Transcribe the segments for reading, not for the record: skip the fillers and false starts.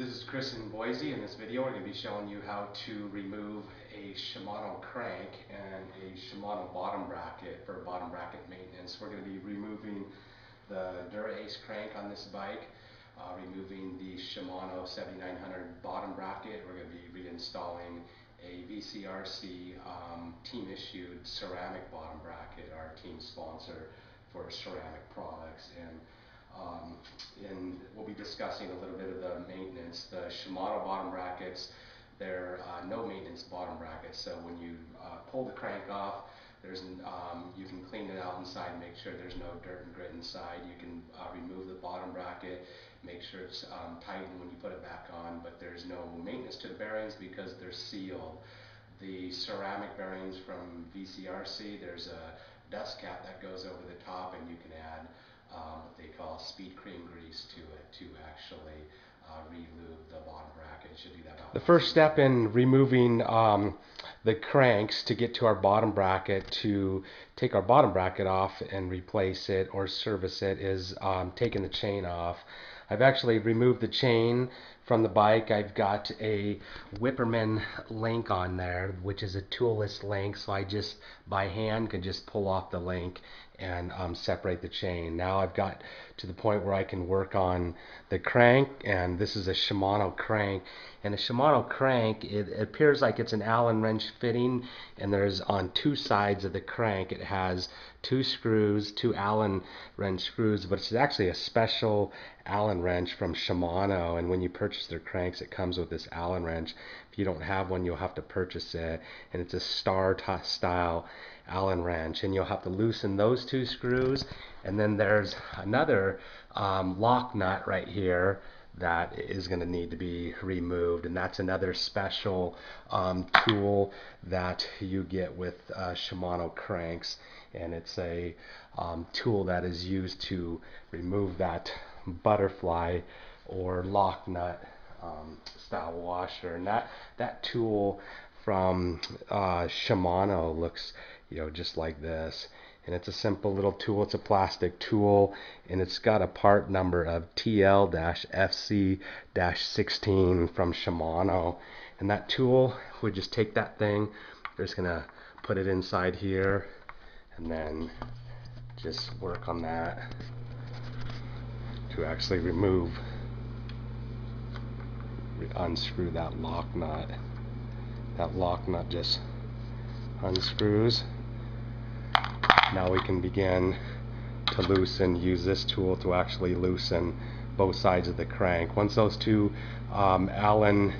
This is Chris in Boise. In this video we're going to be showing you how to remove a Shimano crank and a Shimano bottom bracket for bottom bracket maintenance. We're going to be removing the Dura Ace crank on this bike, removing the Shimano 7900 bottom bracket. We're going to be reinstalling a VCRC team issued ceramic bottom bracket, our team sponsor for ceramic products. And we'll be discussing a little bit of the maintenance. The Shimano bottom brackets, they're no maintenance bottom brackets, so when you pull the crank off, you can clean it out inside, make sure there's no dirt and grit inside. You can remove the bottom bracket, make sure it's tightened when you put it back on, but there's no maintenance to the bearings because they're sealed. The ceramic bearings from VCRC, there's a dust cap that goes over the top, and you can add what they call speed cream grease to it to actually re-lube the bottom bracket. You should do that about the first step in removing the cranks to get to our bottom bracket, to take our bottom bracket off and replace it or service it, is taking the chain off. I've actually removed the chain from the bike. I've got a Whipperman link on there, which is a toolless link, so I just by hand can just pull off the link and separate the chain. Now I've got to the point where I can work on the crank, and this is a Shimano crank. And a Shimano crank, it appears like it's an Allen wrench fitting, and there's on two sides of the crank it has two screws, two Allen wrench screws, but it's actually a special Allen wrench from Shimano, and when you purchase their cranks it comes with this Allen wrench. If you don't have one, you'll have to purchase it, and it's a star style Allen wrench, and you'll have to loosen those two screws. And then there's another lock nut right here that is going to need to be removed, and that's another special tool that you get with Shimano cranks, and it's a tool that is used to remove that butterfly or lock nut style washer. And that tool from Shimano looks just like this, and it's a simple little tool. It's a plastic tool, and it's got a part number of TL-FC-16 from Shimano. And that tool, we just take that thing, we're just gonna put it inside here and then just work on that to actually unscrew that lock nut. That lock nut just unscrews. Now we can begin to use this tool to actually loosen both sides of the crank. Once those two Allen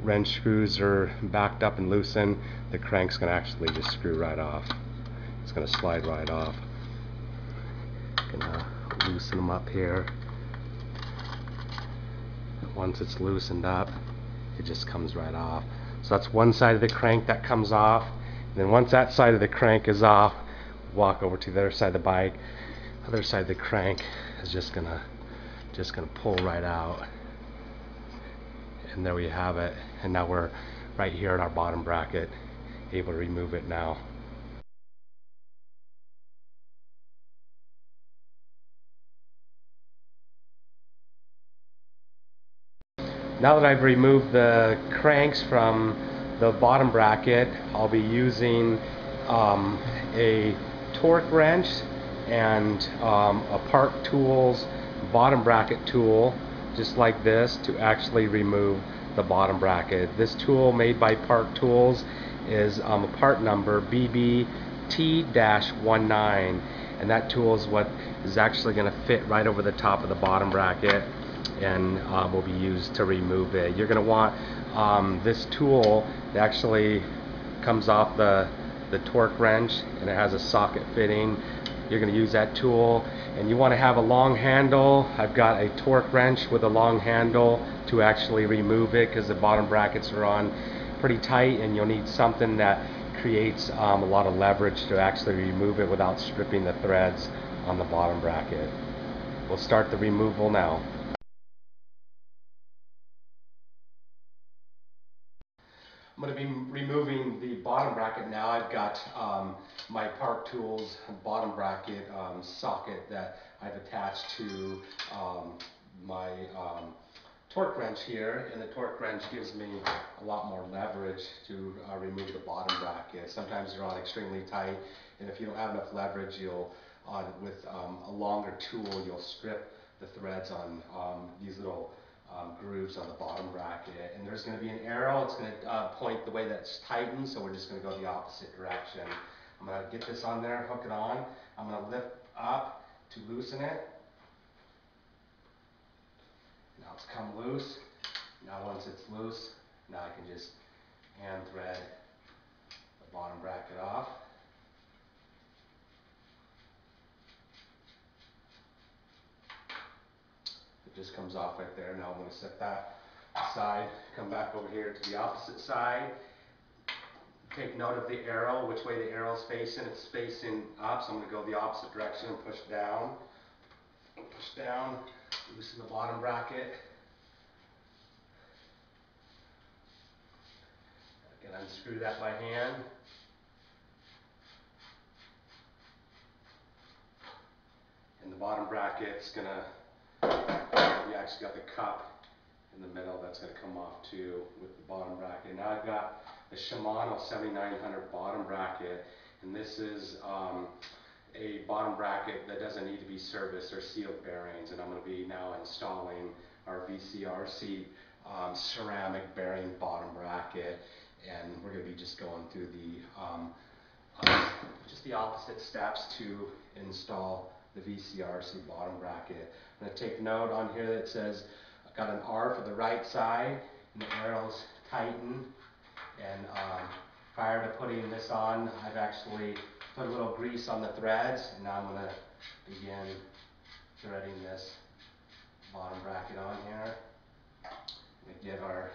wrench screws are backed up and loosened, the crank's going to actually just screw right off. It's going to slide right off. Gonna loosen them up here. Once it's loosened up, it just comes right off. So that's one side of the crank that comes off. And then once that side of the crank is off, walk over to the other side of the bike. Other side of the crank is just gonna pull right out. And there we have it. And now we're right here at our bottom bracket, able to remove it now. Now that I've removed the cranks from the bottom bracket, I'll be using a torque wrench and a Park Tools bottom bracket tool, just like this, to actually remove the bottom bracket. This tool, made by Park Tools, is a part number BBT-19, and that tool is what is actually going to fit right over the top of the bottom bracket and will be used to remove it. You're going to want this tool that actually comes off the torque wrench, and it has a socket fitting. You're going to use that tool, and you want to have a long handle. I've got a torque wrench with a long handle to actually remove it, because the bottom brackets are on pretty tight, and you'll need something that creates a lot of leverage to actually remove it without stripping the threads on the bottom bracket. We'll start the removal now. I'm going to be removing the bottom bracket now. I've got my Park Tools bottom bracket socket that I've attached to my torque wrench here, and the torque wrench gives me a lot more leverage to remove the bottom bracket. Sometimes they're on extremely tight, and if you don't have enough leverage, you'll, with a longer tool, you'll strip the threads on these little grooves on the bottom bracket. And there's going to be an arrow. It's going to point the way that it's tightened, so we're just going to go the opposite direction. I'm going to get this on there, hook it on. I'm going to lift up to loosen it. Now it's come loose. Now once it's loose, now I can just hand thread the bottom bracket off. It just comes off right there. Now I'm going to set that aside, come back over here to the opposite side. Take note of the arrow, which way the arrow is facing. It's facing up, so I'm going to go the opposite direction and push down. Push down, loosen the bottom bracket. I can unscrew that by hand. And the bottom bracket's going to, you actually got the cup in the middle that's going to come off too with the bottom bracket. Now I've got the Shimano 7900 bottom bracket, and this is a bottom bracket that doesn't need to be serviced or sealed bearings, and I'm going to be now installing our VCRC ceramic bearing bottom bracket, and we're going to be just going through the just the opposite steps to install the VCRC bottom bracket. I'm going to take note on here that says I've got an R for the right side, and the arrows tighten. And prior to putting this on, I've actually put a little grease on the threads, and now I'm going to begin threading this bottom bracket on here. I'm going to get our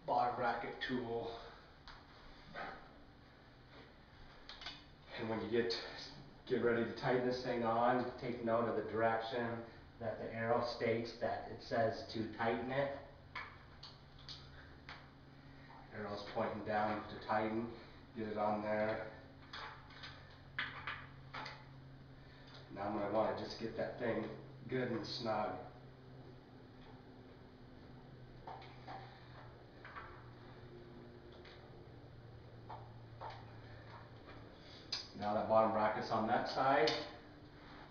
bottom bracket tool, and when you get ready to tighten this thing on, take note of the direction that the arrow states that it says to tighten it. Arrow's pointing down to tighten. Get it on there. Now I'm going to want to just get that thing good and snug. Now that bottom bracket's on that side,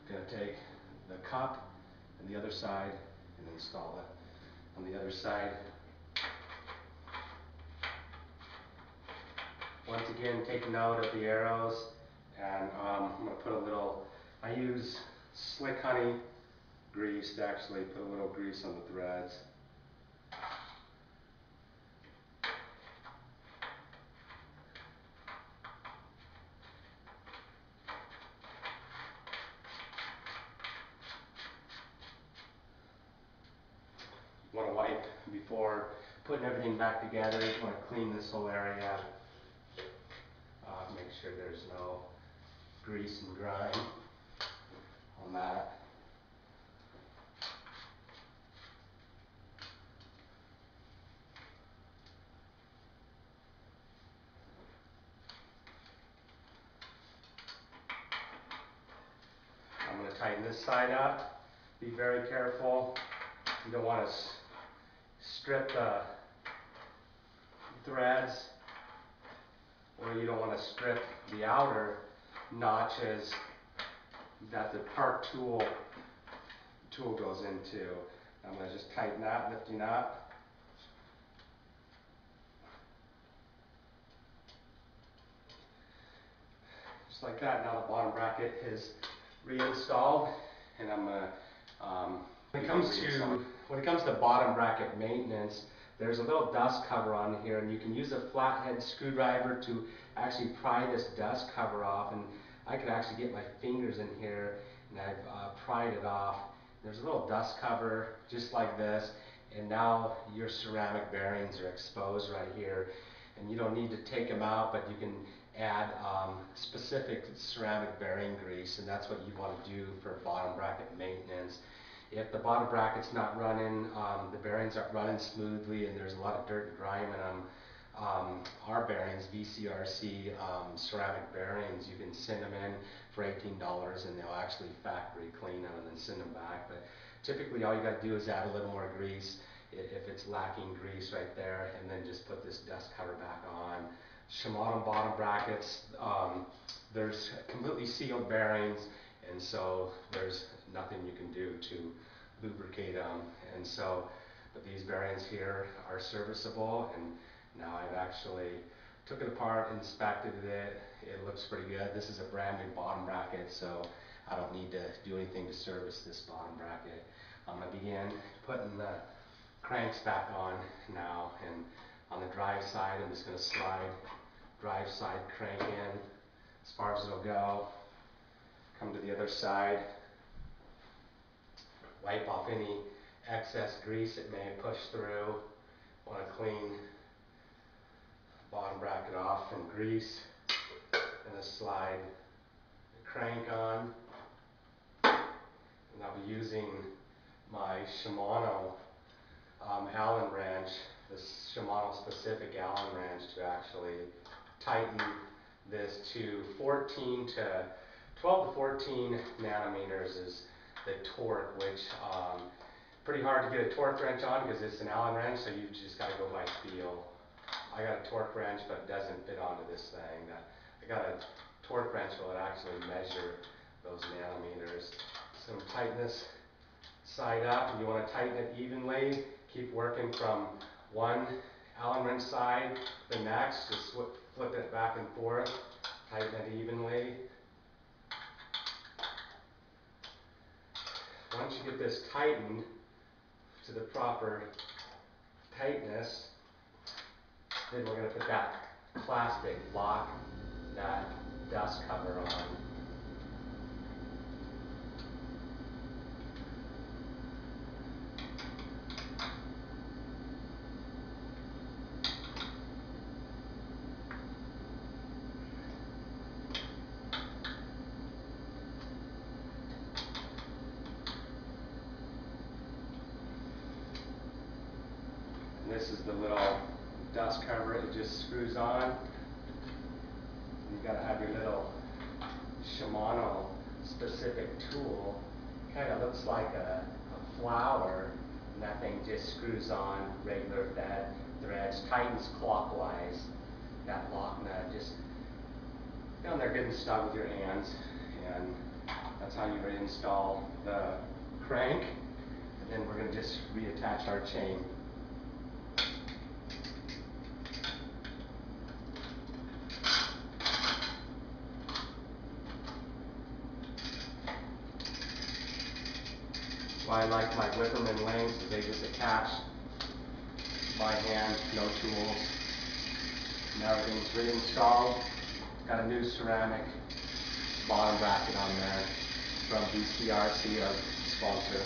I'm going to take the cup and the other side and install it on the other side. Once again, take note of the arrows, and I'm going to put a little, I use Slick Honey grease to actually put a little grease on the threads. You want to wipe before putting everything back together. You want to clean this whole area. Make sure there's no grease and grime on that. I'm going to tighten this side up. Be very careful. You don't want to strip the threads, or you don't want to strip the outer notches that the part tool goes into. I'm going to just tighten that, lifting up. Just like that. Now the bottom bracket is reinstalled, and I'm going to when it comes to bottom bracket maintenance, there's a little dust cover on here, and you can use a flathead screwdriver to actually pry this dust cover off. And I can actually get my fingers in here, and I've pried it off. There's a little dust cover just like this, and now your ceramic bearings are exposed right here. And you don't need to take them out, but you can add specific ceramic bearing grease, and that's what you want to do for bottom bracket maintenance. If the bottom bracket's not running, the bearings aren't running smoothly, and there's a lot of dirt and grime in them, our bearings, VCRC ceramic bearings, you can send them in for $18, and they'll actually factory clean them and then send them back. But typically all you got to do is add a little more grease, if it's lacking grease right there, and then just put this dust cover back on. Shimano bottom brackets, there's completely sealed bearings, and so there's nothing you can do to lubricate them. And so, but these bearings here are serviceable, and now I've actually took it apart, inspected it. It looks pretty good. This is a brand new bottom bracket, so I don't need to do anything to service this bottom bracket. I'm going to begin putting the cranks back on now, and on the drive side I'm just going to slide drive side crank in as far as it'll go. Come to the other side, wipe off any excess grease it may have pushed through. Want to clean bottom bracket off from grease, and then slide the crank on. And I'll be using my Shimano Allen wrench, this Shimano specific Allen wrench, to actually tighten this to 12 to 14 nanometers is the torque, which pretty hard to get a torque wrench on because it's an Allen wrench, so you just got to go by feel. I got a torque wrench, but it doesn't fit onto this thing. I got a torque wrench will actually measure those nanometers. So tighten this side up, and you want to tighten it evenly. Keep working from one Allen wrench side to the next. Just flip it back and forth. Tighten it evenly. Once you get this tightened to the proper tightness, then we're going to put that plastic lock, that dust cover on. And this is the little dust cover. It just screws on. You've got to have your little Shimano specific tool. Kind of looks like a flower, and that thing just screws on regular threads, tightens clockwise. That lock nut just down there getting stuck with your hands, and that's how you reinstall the crank. And then we're going to just reattach our chain. Why I like my Whipperman links is they just attach by hand, no tools. And everything's reinstalled. Got a new ceramic bottom bracket on there from BCRC, our sponsor.